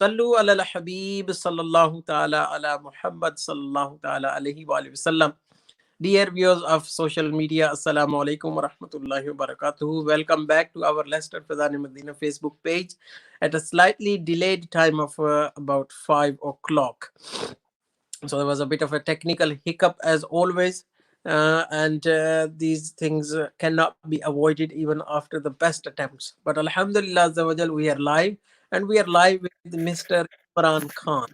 Sallu ala al-Habib sallallahu ta'ala ala Muhammad sallallahu ta'ala alayhi wa sallam. Dear viewers of social media, Assalamu alaikum wa rahmatullahi wa barakatuhu. Welcome back to our Leicester Fazani Medina Facebook page at a slightly delayed time of about 5 o'clock. So there was a bit of a technical hiccup as always, and these things cannot be avoided even after the best attempts. But Alhamdulillah Azza wa Jal, we are live, and we are live with Mr. Imran Khan,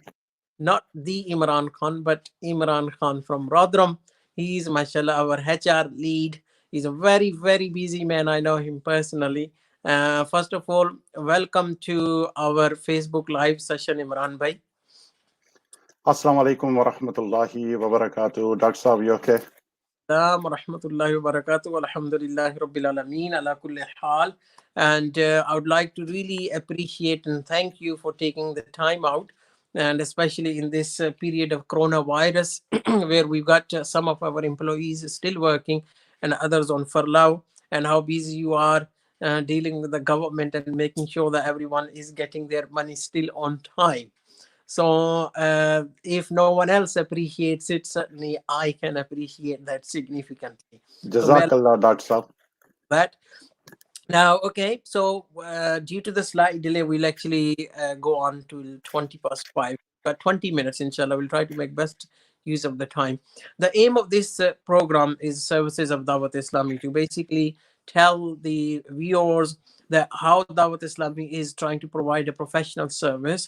not the Imran Khan, but Imran Khan from Rodram. He is, mashallah, our HR lead. He's a very, very busy man. I know him personally. First of all, welcome to our Facebook live session, Imran Bhai. Assalamu alaikum wa rahmatullahi wa barakatuh. Dr. Saab, you okay? Rahmatullahi wa barakatuh. Alhamdulillahi Rabbil Alameen ala kulli hal. And I would like to really appreciate and thank you for taking the time out, and especially in this period of coronavirus, where we've got some of our employees still working and others on furlough, and how busy you are dealing with the government and making sure that everyone is getting their money still on time. So if no one else appreciates it, certainly I can appreciate that significantly. So well, Jazakallah, Dr. Saab. that now, okay. So due to the slight delay, we'll actually go on to 20 past 5. But 20 minutes, inshallah. We'll try to make best use of the time. The aim of this program is Services of Dawat Islami, to basically tell the viewers that how Dawat Islami is trying to provide a professional service,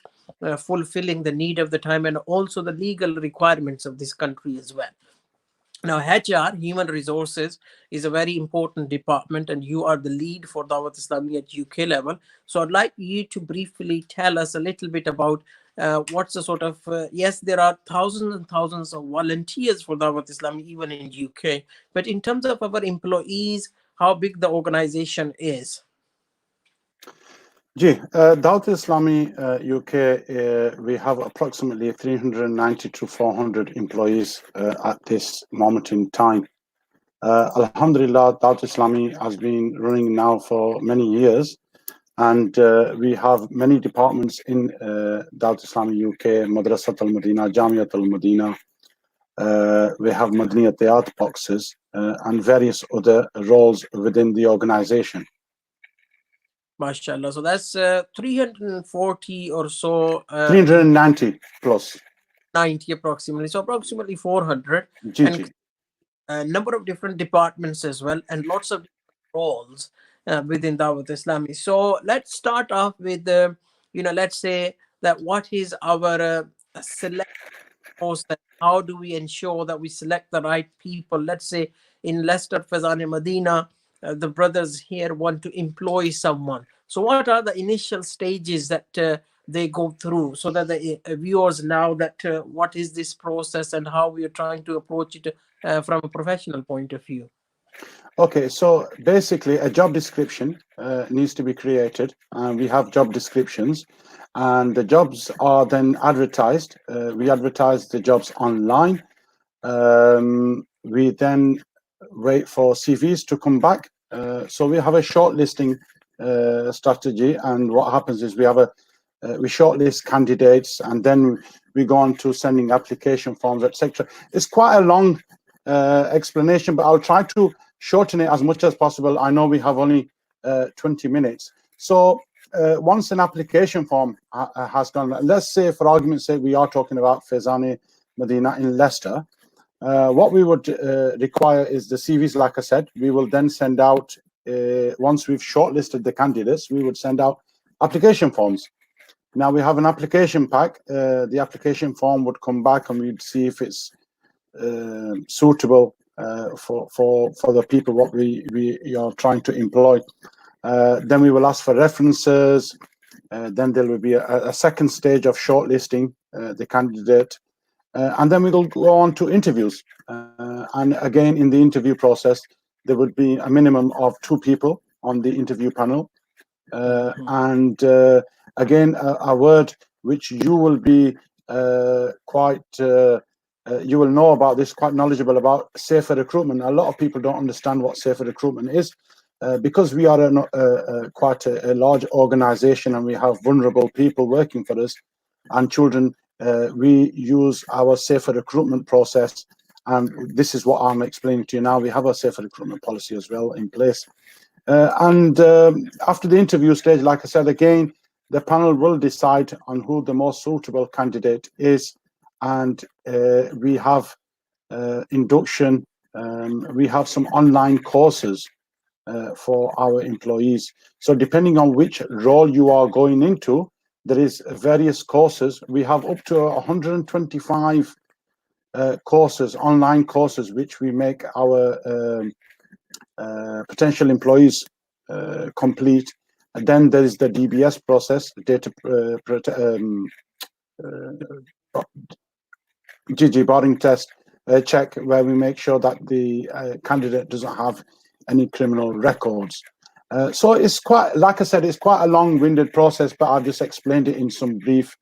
fulfilling the need of the time and also the legal requirements of this country as well. Now, HR, Human Resources, is a very important department, and you are the lead for Dawat Islami at UK level. So, I'd like you to briefly tell us a little bit about what's the sort of yes, there are thousands and thousands of volunteers for Dawat Islami even in UK, but in terms of our employees, how big the organization is. Dawat Islami UK, we have approximately 390 to 400 employees at this moment in time. Alhamdulillah, Dawat Islami has been running now for many years, and we have many departments in Dawat Islami UK, Madrasat al-Madina, Jamiat al-Madina. We have Madaniyat Diyat boxes and various other roles within the organization. MashaAllah. So that's 340 or so. 390 plus. 90 approximately. So approximately 400. Ji, and a number of different departments as well, and lots of roles within Dawat Islami. So let's start off with, let's say that what is our select process? How do we ensure that we select the right people? Let's say in Leicester Fazani Medina, the brothers here want to employ someone. So what are the initial stages that they go through, so that the viewers know that what is this process and how we are trying to approach it from a professional point of view? Okay, so basically a job description needs to be created, and we have job descriptions, and the jobs are then advertised. We advertise the jobs online. We then wait for CVs to come back. So we have a shortlisting strategy, and what happens is we shortlist candidates, and then we go on to sending application forms, etc. It's quite a long explanation, but I'll try to shorten it as much as possible. I know we have only 20 minutes. So once an application form has gone, let's say for argument's sake, we are talking about Fezani Medina in Leicester. What we would require is the CVs, like I said. We will then send out, once we've shortlisted the candidates, we would send out application forms. Now we have an application pack. The application form would come back, and we'd see if it's suitable for the people what we are trying to employ. Then we will ask for references. Then there will be a second stage of shortlisting the candidate, and then we will go on to interviews. And again, in the interview process, there would be a minimum of 2 people on the interview panel. And again, a word which you will be quite you will know about this, quite knowledgeable about safer recruitment. A lot of people don't understand what safer recruitment is. because we are quite a large organization and we have vulnerable people working for us and children, we use our safer recruitment process. And this is what I'm explaining to you now. We have a safer recruitment policy as well in place. And after the interview stage, like I said, again, the panel will decide on who the most suitable candidate is. And we have induction. We have some online courses for our employees. So depending on which role you are going into, there is various courses. We have up to 125 courses, online courses, which we make our potential employees complete. And then there is the DBS process, data GG barring test check, where we make sure that the candidate doesn't have any criminal records. So it's quite, like I said, it's quite a long-winded process, but I've just explained it in some brief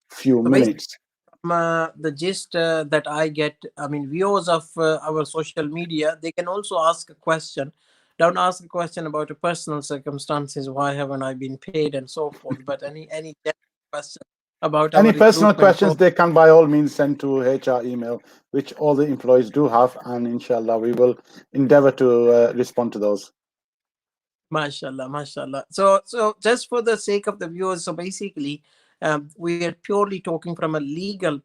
few So minutes. the gist that I get, I mean, viewers of our social media, they can also ask a question. Don't ask a question about your personal circumstances. Why haven't I been paid and so forth? But any general question about our Any personal recruitment questions, they can by all means send to HR email, which all the employees do have, and inshallah we will endeavor to respond to those. Mashallah, mashallah. So just for the sake of the viewers, so basically, we are purely talking from a legal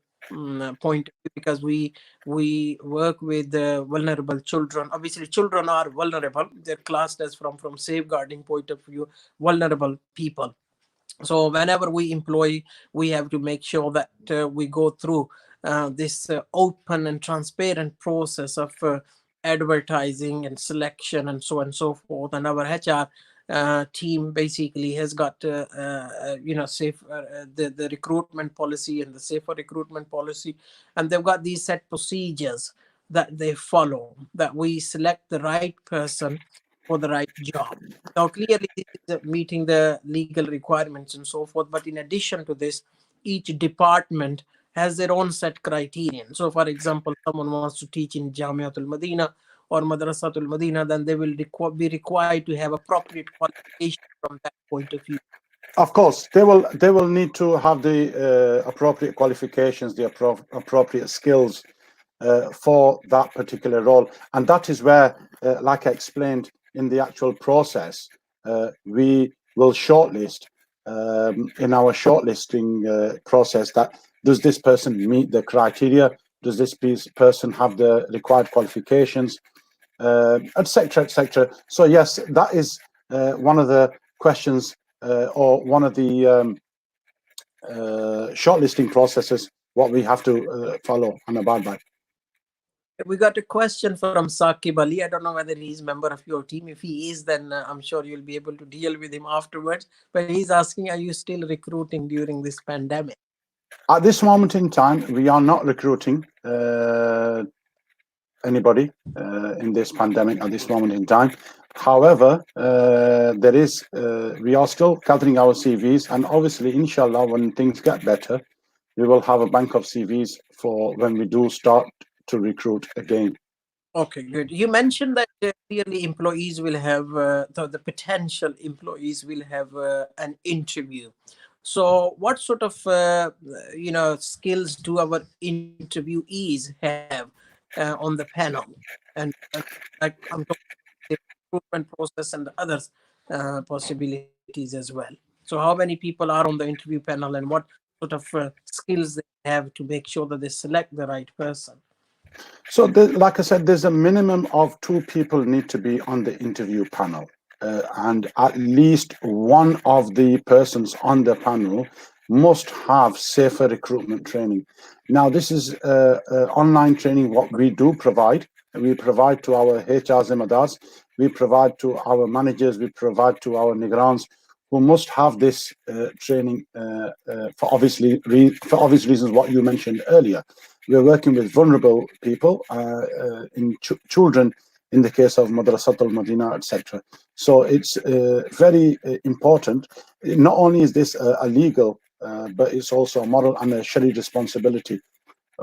point of view, because we work with vulnerable children. Obviously, children are vulnerable. They're classed as from safeguarding point of view, vulnerable people. So whenever we employ, we have to make sure that we go through this open and transparent process of advertising and selection and so on and so forth. And our HR team basically has got safe the recruitment policy and the safer recruitment policy, and they've got these set procedures that they follow, that we select the right person for the right job. Now, clearly, this is meeting the legal requirements and so forth. But in addition to this, each department has their own set criterion. So, for example, someone wants to teach in Jamiatul Madina or Madrasatul Madina, then they will be required to have appropriate qualification from that point of view. Of course, they will need to have the appropriate qualifications, the appropriate skills for that particular role, and that is where, like I explained in the actual process, we will shortlist in our shortlisting process. That does this person meet the criteria? Does this person have the required qualifications, etc., etc. So yes, that is one of the questions or one of the shortlisting processes what we have to follow and abide by. We got a question from Saqib Ali. I don't know whether he's a member of your team. If he is, then I'm sure you'll be able to deal with him afterwards. But he's asking, are you still recruiting during this pandemic? At this moment in time, we are not recruiting anybody in this pandemic at this moment in time. However, we are still gathering our CVs, and obviously, inshallah, when things get better, we will have a bank of CVs for when we do start to recruit again. Okay, good. You mentioned that clearly employees will have, the potential employees will have an interview. So, what sort of skills do our interviewees have on the panel? And like I'm talking the recruitment process and the others possibilities as well. So, how many people are on the interview panel, and what sort of skills they have to make sure that they select the right person? So, like I said, there's a minimum of 2 people need to be on the interview panel, and at least one of the persons on the panel must have safer recruitment training. Now, this is online training. What we do provide, we provide to our HR Zimadars, we provide to our managers, we provide to our Nigrans, who must have this training for obvious reasons. What you mentioned earlier. We're working with vulnerable people, in children, in the case of Madrasatul Madina, etc. So it's very important. Not only is this a legal, but it's also a moral and a Shari responsibility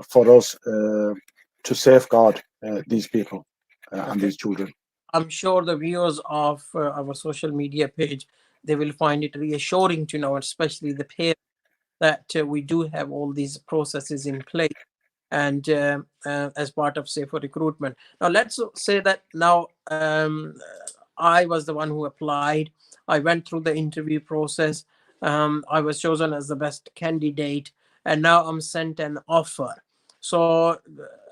for us to safeguard these people and these children. I'm sure the viewers of our social media page, they will find it reassuring to know, especially the parents, that we do have all these processes in place and as part of safer recruitment. Now let's say that now I was the one who applied. I went through the interview process. I was chosen as the best candidate, and now I'm sent an offer. So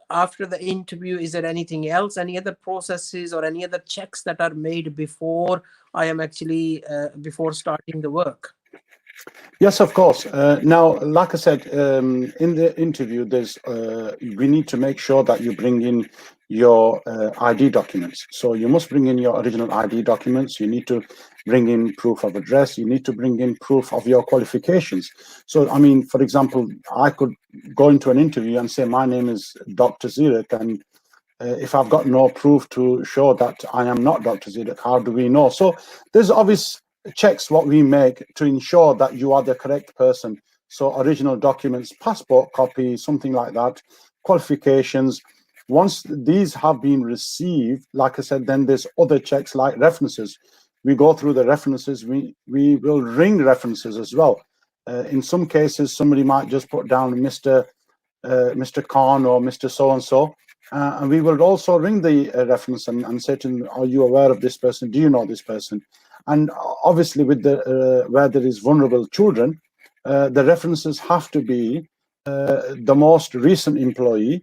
after the interview, is there anything else, any other processes or any other checks that are made before I am actually before starting the work? Yes, of course. Now, like I said, in the interview, there's we need to make sure that you bring in your ID documents. So you must bring in your original ID documents. You need to bring in proof of address. You need to bring in proof of your qualifications. So, I mean, for example, I could go into an interview and say my name is Dr. Zirek, and if I've got no proof to show that I am not Dr. Zirek, how do we know? So there's obvious checks what we make to ensure that you are the correct person. So original documents, passport copy, something like that, qualifications. Once these have been received, like I said, then there's other checks like references. We go through the references. We will ring references as well. In some cases, somebody might just put down Mr. Khan or Mr. So-and-so. And we will also ring the reference and say to them, are you aware of this person? Do you know this person? And obviously with the where there is vulnerable children, the references have to be the most recent employers,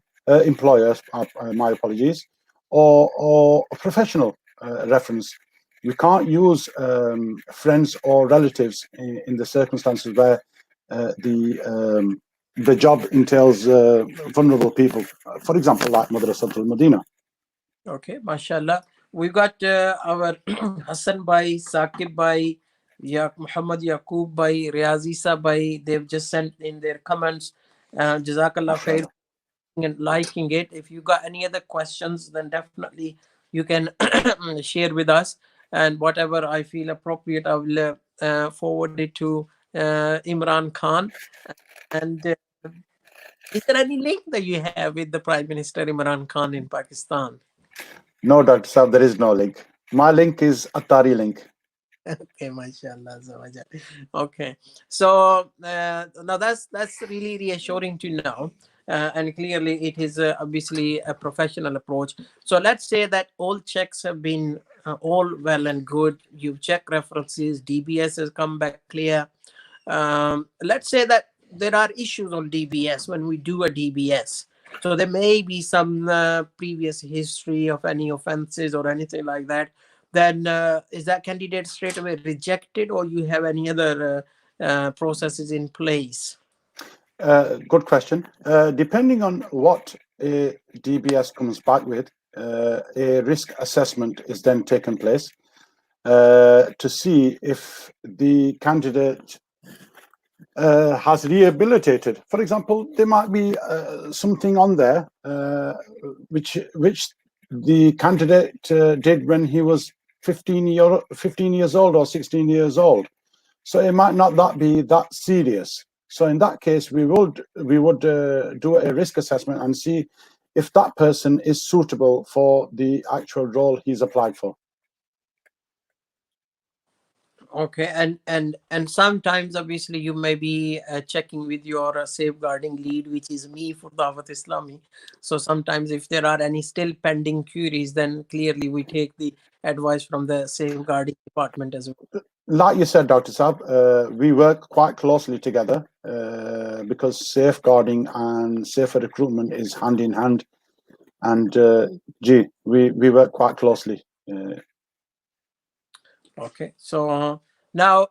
my apologies, or a professional reference. We can't use friends or relatives in the circumstances where the job entails vulnerable people, for example, like Madrasatul Medina. Okay, mashallah. We've got our Hassan Bhai, Saqib Bhai, Muhammad Yaqub Bhai, Riazi Sa Bhai. They've just sent in their comments. Jazakallah khair and liking it. If you got any other questions, then definitely you can share with us. And whatever I feel appropriate, I will forward it to Imran Khan. And is there any link that you have with the Prime Minister Imran Khan in Pakistan? No, Dr. Saab, there is no link. My link is Atari link. Okay, mashallah. Okay, so now that's really reassuring to know, and clearly it is obviously a professional approach. So let's say that all checks have been all well and good. You've checked references, DBS has come back clear. Let's say that there are issues on DBS when we do a DBS. So there may be some previous history of any offenses or anything like that. Then is that candidate straight away rejected, or you have any other processes in place? Good question. Depending on what a DBS comes back with, a risk assessment is then taken place to see if the candidate has rehabilitated. For example, there might be something on there which the candidate did when he was 15 years old or 16 years old. So it might not that be that serious. So in that case, we would do a risk assessment and see if that person is suitable for the actual role he's applied for. Okay, and sometimes obviously you may be checking with your safeguarding lead, which is me for Dawat Islami. So sometimes if there are any still pending queries, then clearly we take the advice from the safeguarding department as well. Like you said, Dr. Saab, we work quite closely together because safeguarding and safer recruitment is hand in hand. And we work quite closely. Okay, so now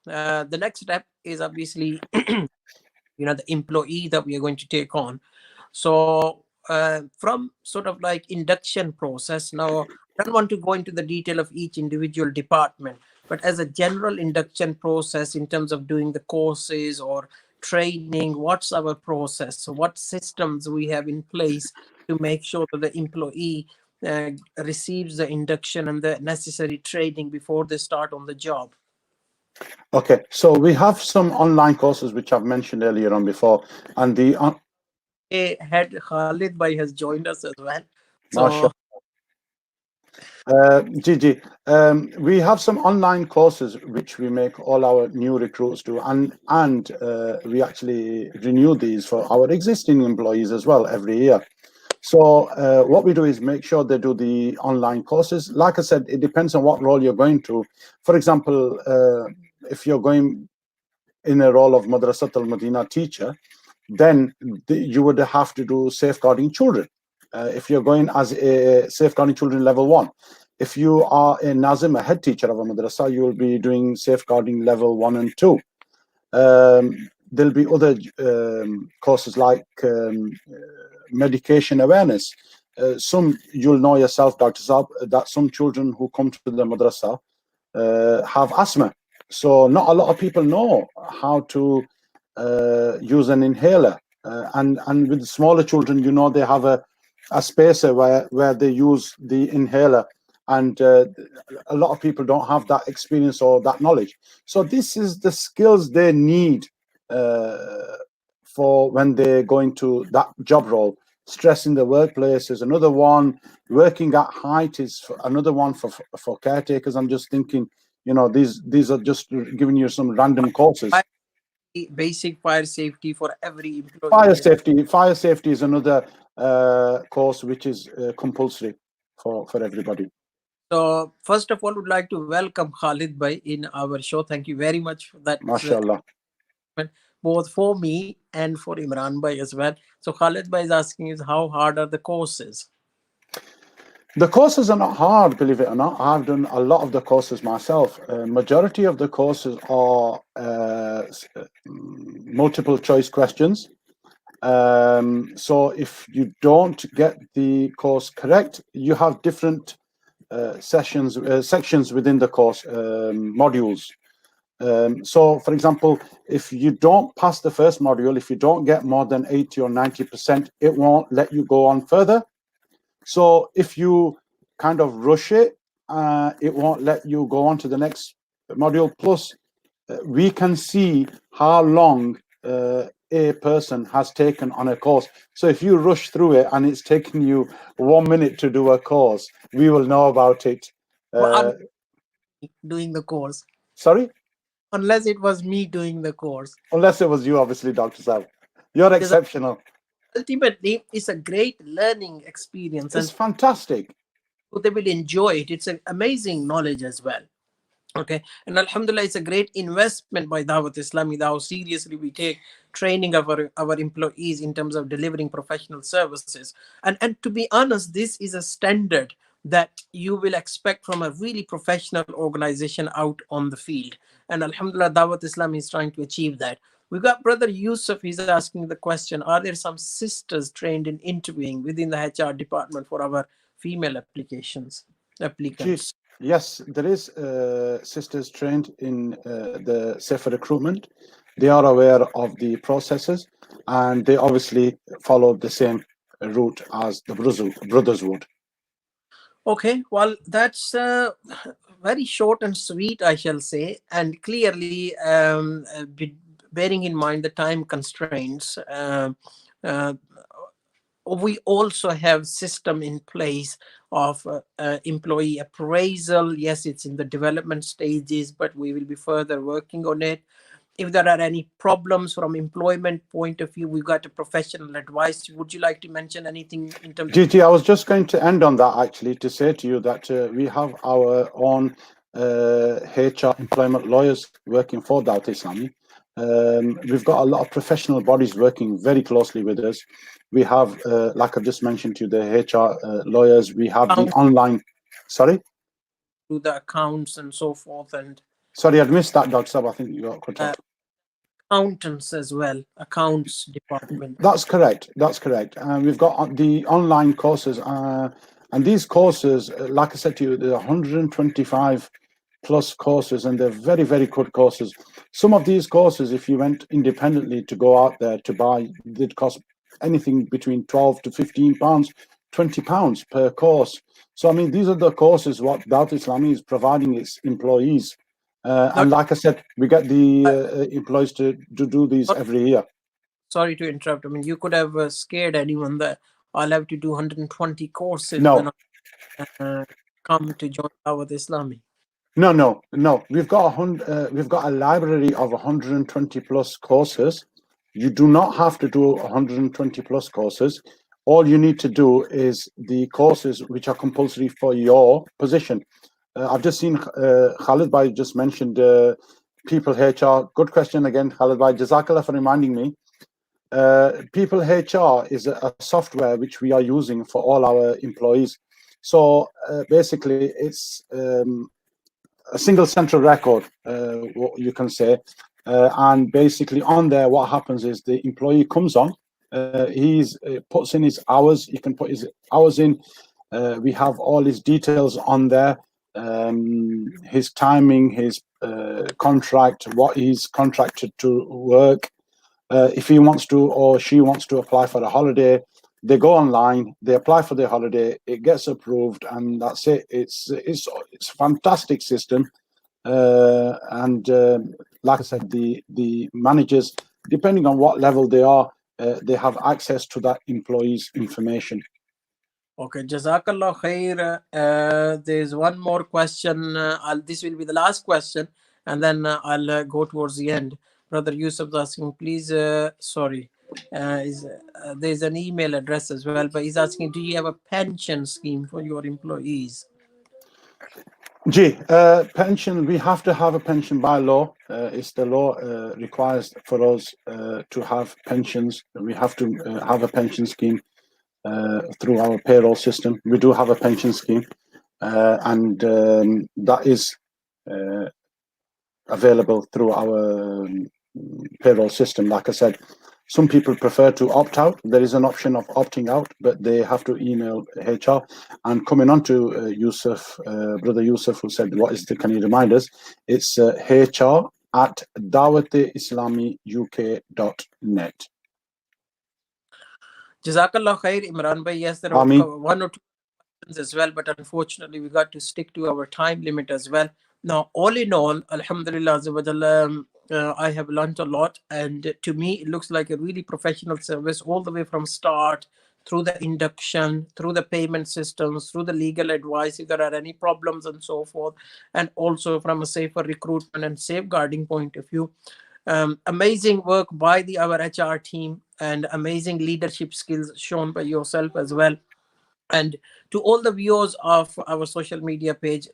the next step is obviously the employee that we are going to take on. So from sort of like induction process, now I don't want to go into the detail of each individual department, but as a general induction process in terms of doing the courses or training, what's our process? So what systems we have in place to make sure that the employee receives the induction and the necessary training before they start on the job? Okay, so we have some online courses which I've mentioned earlier on before, and the Head Khalid Bhai has joined us as well. Masha, So Gigi, we have some online courses which we make all our new recruits do, and we actually renew these for our existing employees as well every year. So what we do is make sure they do the online courses. Like I said, it depends on what role you're going to. For example, if you're going in a role of Madrasat al-Madina teacher, then you would have to do safeguarding children. If you're going as a safeguarding children level 1. If you are a Nazim, a head teacher of a madrasa, you will be doing safeguarding level 1 and 2. There'll be other courses like medication awareness. Some, you'll know yourself, Dr. Saab, that some children who come to the madrasa have asthma. So not a lot of people know how to use an inhaler. And with smaller children, you know, they have a spacer where they use the inhaler. And a lot of people don't have that experience or that knowledge. So this is the skills they need for when they go into that job role. Stress in the workplace is another one. Working at height is another one for caretakers. I'm just thinking, you know, these are just giving you some random courses. Basic fire safety for every employee. Fire safety is another course which is compulsory for everybody. So first of all, would like to welcome Khalid Bhai in our show. Thank you very much for that. MashaAllah. Both for me and for Imran Bhai as well. So Khalid Bhai is asking is how hard are the courses? The courses are not hard, believe it or not. I've done a lot of the courses myself. Majority of the courses are multiple choice questions. So if you don't get the course correct, you have different sections within the course, modules. So for example, if you don't pass the first module, if you don't get more than 80 or 90%, it won't let you go on further. So if you kind of rush it, it won't let you go on to the next module. Plus, we can see how long a person has taken on a course. So if you rush through it and it's taking you 1 minute to do a course, we will know about it. Well, doing the course. Sorry? Unless it was me doing the course. Unless it was you, obviously, Dr. Saab. You're exceptional. Ultimately, it's a great learning experience. It's fantastic. They will enjoy it. It's an amazing knowledge as well. Okay, and Alhamdulillah, it's a great investment by Dawat Islami, how seriously we take training of our employees in terms of delivering professional services. And to be honest, this is a standard that you will expect from a really professional organization out on the field. And Alhamdulillah, Dawat Islami is trying to achieve that. We got Brother Yusuf, he's asking the question, are there some sisters trained in interviewing within the HR department for our female applicants? Yes, there is sisters trained in the safer recruitment. They are aware of the processes, and they obviously follow the same route as the brothers would. Okay, well, that's very short and sweet, I shall say, and clearly bearing in mind the time constraints. We also have system in place of employee appraisal. Yes, it's in the development stages, but we will be further working on it. If there are any problems from employment point of view, we've got a professional advice. Would you like to mention anything in terms Gigi, I was just going to end on that actually, to say to you that we have our own HR employment lawyers working for Dawat Islami. We've got a lot of professional bodies working very closely with us. We have, like I've just mentioned to the HR lawyers, we have the online, sorry? To the accounts and so forth. And sorry, I'd missed that, Dr. Sab. I think you got cut off. Accountants as well, accounts department. That's correct. That's correct. We've got the online courses, and these courses, like I said to you, there are 125 plus courses, and they're very, very good courses. Some of these courses, if you went independently to go out there to buy, they'd cost anything between 12 to 15 pounds, 20 pounds per course. So, I mean, these are the courses what Dawat Islami is providing its employees. And like I said, we get the employees to do these every year. Sorry to interrupt. I mean, you could have scared anyone that I'll have to do 120 courses. No. come to join Dawat Islami? No. We've got a library of 120 plus courses. You do not have to do 120 plus courses. All you need to do is the courses which are compulsory for your position. I've just seen Khalid Bhai just mentioned People HR. Good question again, Khalid Bhai. Jazakallah for reminding me. People HR is a software which we are using for all our employees. So basically, it's a single central record, what you can say. And basically on there, what happens is the employee comes on, he's puts in his hours, he can put his hours in. We have all his details on there, his timing, his contract, what he's contracted to work. If he wants to or she wants to apply for a holiday, they go online, they apply for their holiday, it gets approved, and that's it. It's a fantastic system, and like I said, the managers, depending on what level they are, they have access to that employee's information. Okay, Jazakallah khair. There's one more question. This will be the last question, and then I'll go towards the end. Brother Yusuf is asking, please, there's an email address as well, but he's asking, do you have a pension scheme for your employees? Pension, we have to have a pension by law. It's the law requires for us to have pensions. We have to have a pension scheme through our payroll system. We do have a pension scheme, and that is available through our payroll system. Like I said, some people prefer to opt out. There is an option of opting out, but they have to email HR. And coming on to Yusuf, Brother Yusuf, who said, can you remind us? It's hr@dawatislamiuk.net. Jazakallah khair, Imran bhai. Yes, there are one or two questions as well, but unfortunately we got to stick to our time limit as well. Now, all in all, alhamdulillah, I have learned a lot, and to me it looks like a really professional service all the way from start, through the induction, through the payment systems, through the legal advice if there are any problems and so forth, and also from a safer recruitment and safeguarding point of view. Amazing work by our HR team, and amazing leadership skills shown by yourself as well. And to all the viewers of our social media page,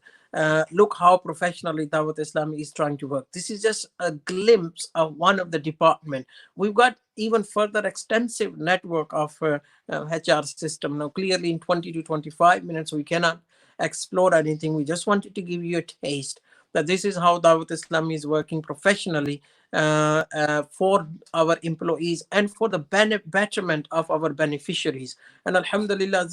look how professionally Dawat Islami is trying to work. This is just a glimpse of one of the department. We've got even further extensive network of HR system. Now, clearly in 20 to 25 minutes, we cannot explore anything. We just wanted to give you a taste that this is how Dawat Islami is working professionally for our employees and for the betterment of our beneficiaries. And alhamdulillah,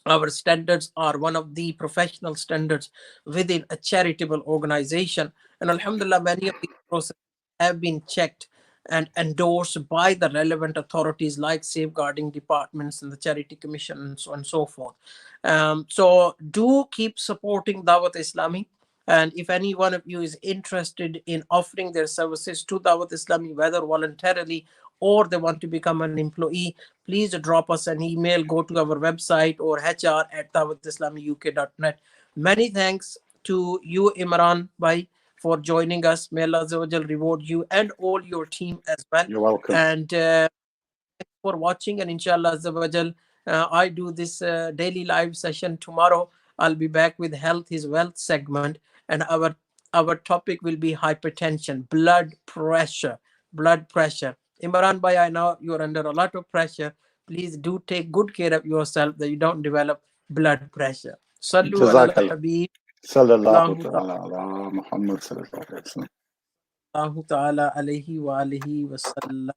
our standards are one of the professional standards within a charitable organization. And alhamdulillah, many of these processes have been checked and endorsed by the relevant authorities like safeguarding departments and the charity commission and so on and so forth. So do keep supporting Dawat Islami. And if any one of you is interested in offering their services to Dawat Islami, whether voluntarily or they want to become an employee, please drop us an email, go to our website or hr@dawatislamiuk.net. Many thanks to you, Imran Bhai, for joining us. May Allah reward you and all your team as well. You're welcome. And thanks for watching. And inshallah, I do this daily live session tomorrow. I'll be back with Health is Wealth segment, and our topic will be hypertension, blood pressure. Imran Bhai, I know you're under a lot of pressure. Please do take good care of yourself that you don't develop blood pressure. Sallu ala Habib. Sallallahu ta'ala Muhammad sallallahu ta'ala alayhi wa alihi wa sallam.